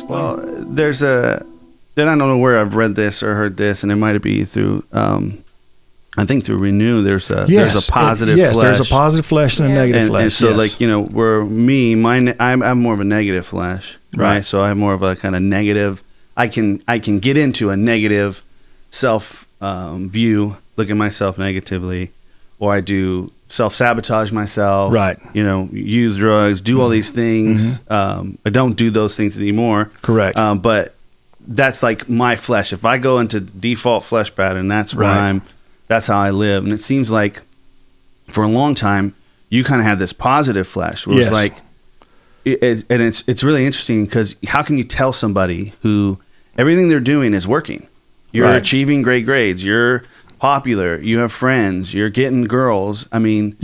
Well, there's a, and I don't know where I've read this or heard this, and it might be through, I think through Renew. There's a positive flesh. Yes, there's a positive flesh and a negative flesh. And so, like, you know, where me, I'm more of a negative flesh, right? So I have more of a kind of negative. I can get into a negative self view, look at myself negatively, or I do self-sabotage myself, right? You know, use drugs, do all these things. I don't do those things anymore. Correct. But that's like my flesh. If I go into default flesh pattern, that's where that's how I live. And it seems like for a long time, you kind of had this positive flesh where it's like, and it's really interesting because how can you tell somebody who everything they're doing is working? You're achieving great grades. You're popular. You have friends. You're getting girls. I mean,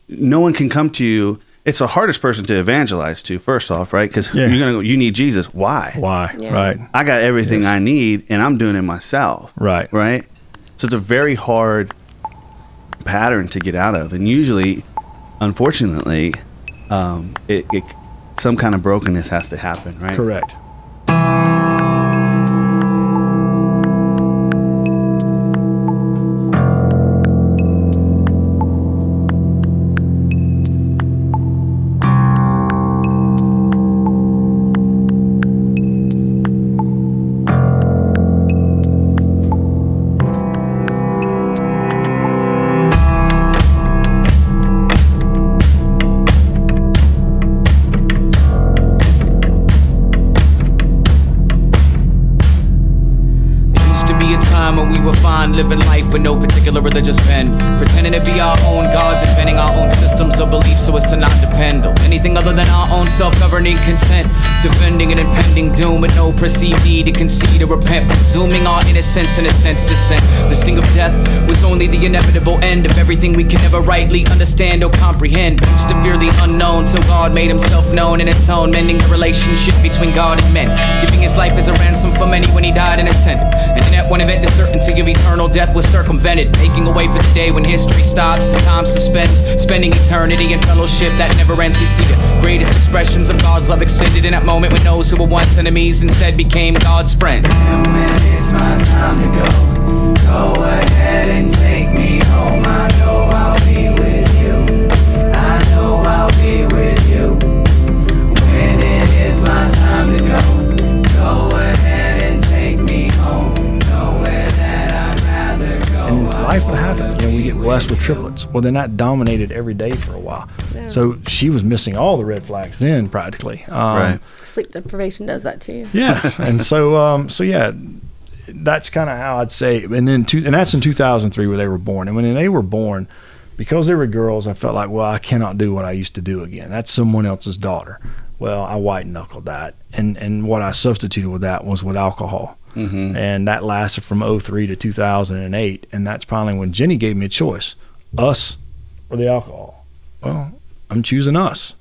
no one can come to you. It's the hardest person to evangelize to, first off, right? Because you're going to go, you need Jesus. Why? Yeah. Right. I got everything I need, and I'm doing it myself. Right. So it's a very hard pattern to get out of. And usually, unfortunately, some kind of brokenness has to happen, right? Correct. Living life with no particular religious bend, pretending to be our own gods, inventing our own systems of belief so as to not depend on anything other than our own self-governing consent, defending an impending doom with no perceived need to concede or repent, presuming our innocence in a sense descent. The sting of death was only the inevitable end of everything we can never rightly understand or comprehend. We used to fear the unknown till God made himself known in its own, mending the relationship between God and men, giving his life as a ransom for many when he died and ascended. And in that one event, the certainty of eternal death was circumvented, making a way for the day when history stops and time suspends, spending eternity in fellowship that never ends. We see the greatest expressions of God's love extended in that moment when those who were once enemies instead became God's friends. And when it's my time to go ahead and take me home. I know I'll be with you. I know I'll be with you. When it is my time to go ahead and take me home. Nowhere that I'd rather go. And then life would happen. You know, we get blessed with triplets. Well, then that dominated every day for a while. Yeah. So she was missing all the red flags then, practically. Sleep deprivation does that to you. Yeah, and so yeah, that's kind of how I'd say. And then and that's in 2003 where they were born. And when they were born, because they were girls, I felt like, well, I cannot do what I used to do again. That's someone else's daughter. Well, I white knuckled that, and what I substituted with that was with alcohol. Mm-hmm. And that lasted from 2003 to 2008, and that's finally when Jenny gave me a choice: us or the alcohol. Well, I'm choosing us,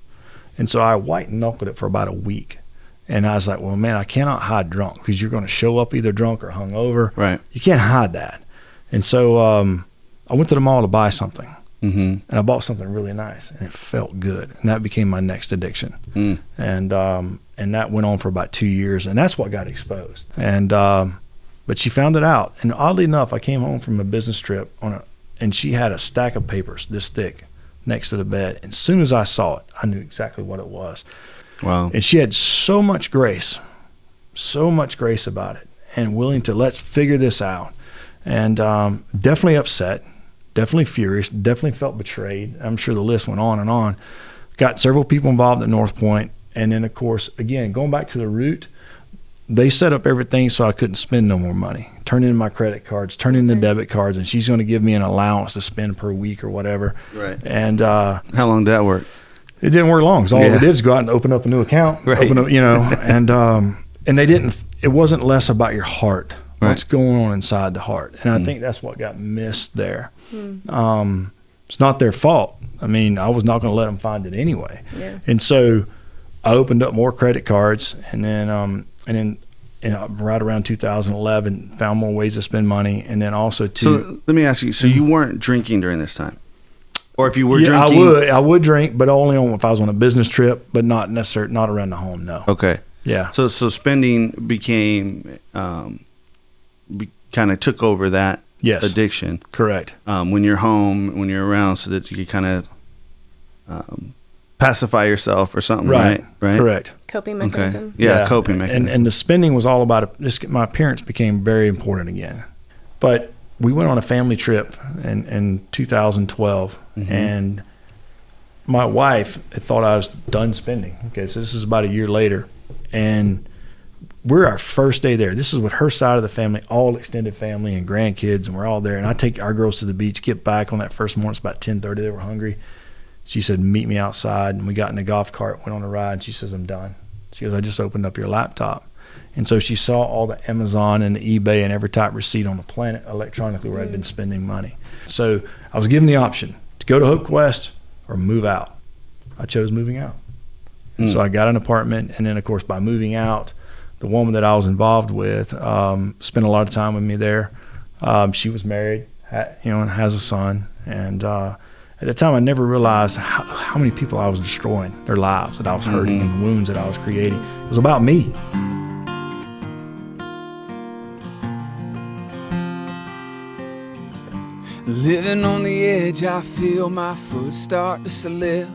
and so I white knuckled it for about a week. And I was like, well, man, I cannot hide drunk because you're going to show up either drunk or hungover. Right. You can't hide that. And so I went to the mall to buy something. Mm-hmm. And I bought something really nice, and it felt good. And that became my next addiction. Mm. And that went on for about 2 years, and that's what got exposed. And but she found it out. And oddly enough, I came home from a business trip and she had a stack of papers this thick next to the bed. And as soon as I saw it, I knew exactly what it was. Wow. And she had so much grace about it, and willing to let's figure this out. And definitely upset, definitely furious, definitely felt betrayed. I'm sure the list went on and on. Got several people involved at North Point. And then, of course, again, going back to the root, they set up everything so I couldn't spend no more money. Turn in my credit cards, turn in the debit cards, and she's going to give me an allowance to spend per week or whatever. Right. And how long did that work? It didn't work long, because all it did is go out and open up a new account, open up, and they didn't. It wasn't less about your heart, what's going on inside the heart, and I think that's what got missed there. It's not their fault. I mean, I was not going to let them find it anyway, and so I opened up more credit cards, and then right around 2011, found more ways to spend money, and then also So let me ask you: so you weren't drinking during this time? Or if you were Yeah, drinking? I would drink, but only if I was on a business trip, but not necessarily not around the home. No. Okay. Yeah. So spending became kind of took over that addiction. Correct. When you're home, when you're around, so that you could kind of pacify yourself or something, right? Right. Correct. Coping mechanism. Okay. Yeah, coping mechanism. And the spending was all about it. My parents became very important again. But we went on a family trip in 2012, and my wife had thought I was done spending. Okay, so this is about a year later, and we're our first day there. This is with her side of the family, all extended family and grandkids, and we're all there. And I take our girls to the beach, get back on that first morning. It's about 10:30. They were hungry. She said, meet me outside. And we got in the golf cart, went on a ride. And she says, I'm done. She goes, I just opened up your laptop. And so she saw all the Amazon and the eBay and every type of receipt on the planet electronically where I'd been spending money. So I was given the option to go to Hope Quest or move out. I chose moving out. And so I got an apartment. And then, of course, by moving out, the woman that I was involved with spent a lot of time with me there. She was married, and has a son. And at the time, I never realized how many people I was destroying, their lives, that I was hurting, and the wounds that I was creating. It was about me. Living on the edge, I feel my foot start to slip.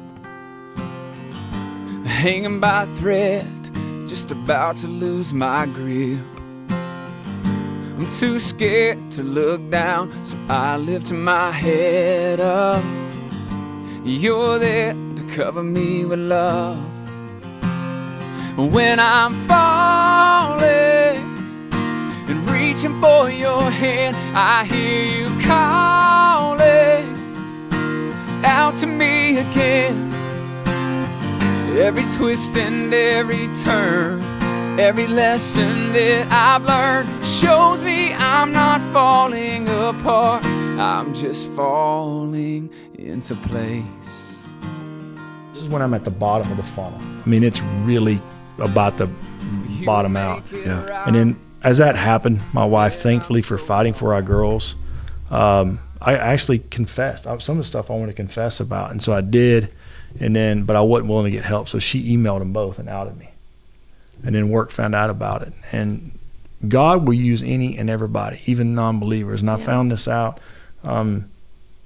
Hanging by a thread, just about to lose my grip. I'm too scared to look down, so I lift my head up. You're there to cover me with love. When I'm falling and reaching for your hand, I hear you calling out to me again. Every twist and every turn, every lesson that I've learned shows me I'm not falling apart, I'm just falling into place. This is when I'm at the bottom of the funnel. I mean, it's really about to bottom out. Yeah. And then as that happened, my wife, thankfully for fighting for our girls, I actually confessed. Some of the stuff I wanted to confess about, and so I did. But I wasn't willing to get help, so she emailed them both and outed me. And then work found out about it. And God will use any and everybody, even non-believers. And I found this out,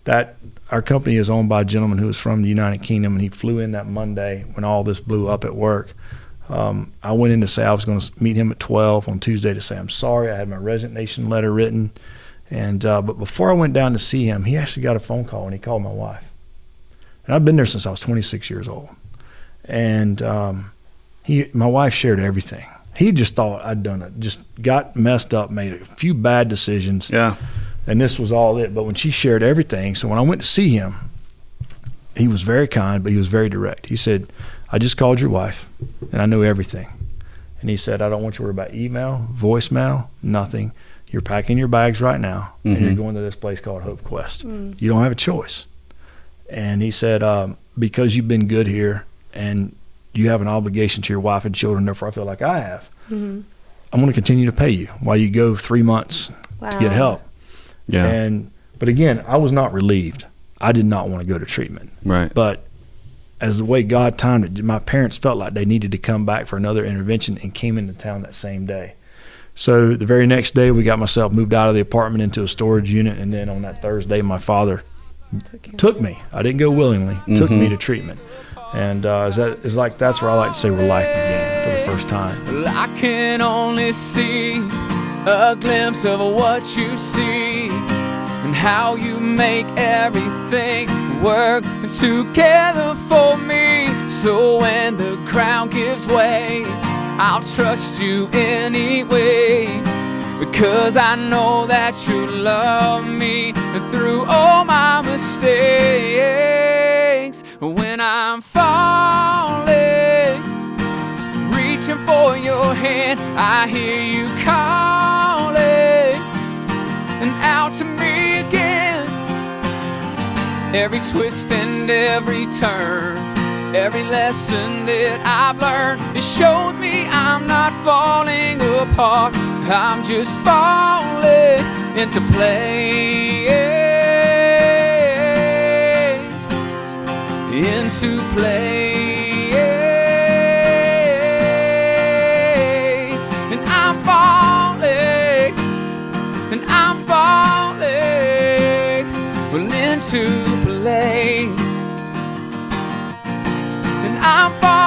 that our company is owned by a gentleman who was from the United Kingdom, and he flew in that Monday when all this blew up at work. I went in to say I was going to meet him at 12 on Tuesday to say I'm sorry. I had my resignation letter written. But before I went down to see him, he actually got a phone call, and he called my wife. And I've been there since I was 26 years old. And my wife shared everything. He just thought I'd done it, just got messed up, made a few bad decisions. Yeah. And this was all it. But when she shared everything, so when I went to see him, he was very kind, but he was very direct. He said, I just called your wife, and I know everything. And he said, I don't want you to worry about email, voicemail, nothing. You're packing your bags right now, and you're going to this place called Hope Quest. You don't have a choice. And he said, because you've been good here and you have an obligation to your wife and children, therefore I feel like I have, I'm going to continue to pay you while you go 3 months to get help. Yeah. But again, I was not relieved. I did not want to go to treatment. Right. But as the way God timed it, my parents felt like they needed to come back for another intervention and came into town that same day. So the very next day, we got myself moved out of the apartment into a storage unit. And then on that Thursday, my father took me. I didn't go willingly. Took me to treatment, and that's where I like to say where life began for the first time. Well, I can only see a glimpse of what you see and how you make everything work together for me. So when the ground gives way, I'll trust you anyway. Because I know that you love me through all my mistakes. When I'm falling, reaching for your hand, I hear you calling and out to me again. Every twist and every turn, every lesson that I've learned, it shows me I'm not falling apart, I'm just falling into place. into place, and I'm falling, well, into place, and I'm falling.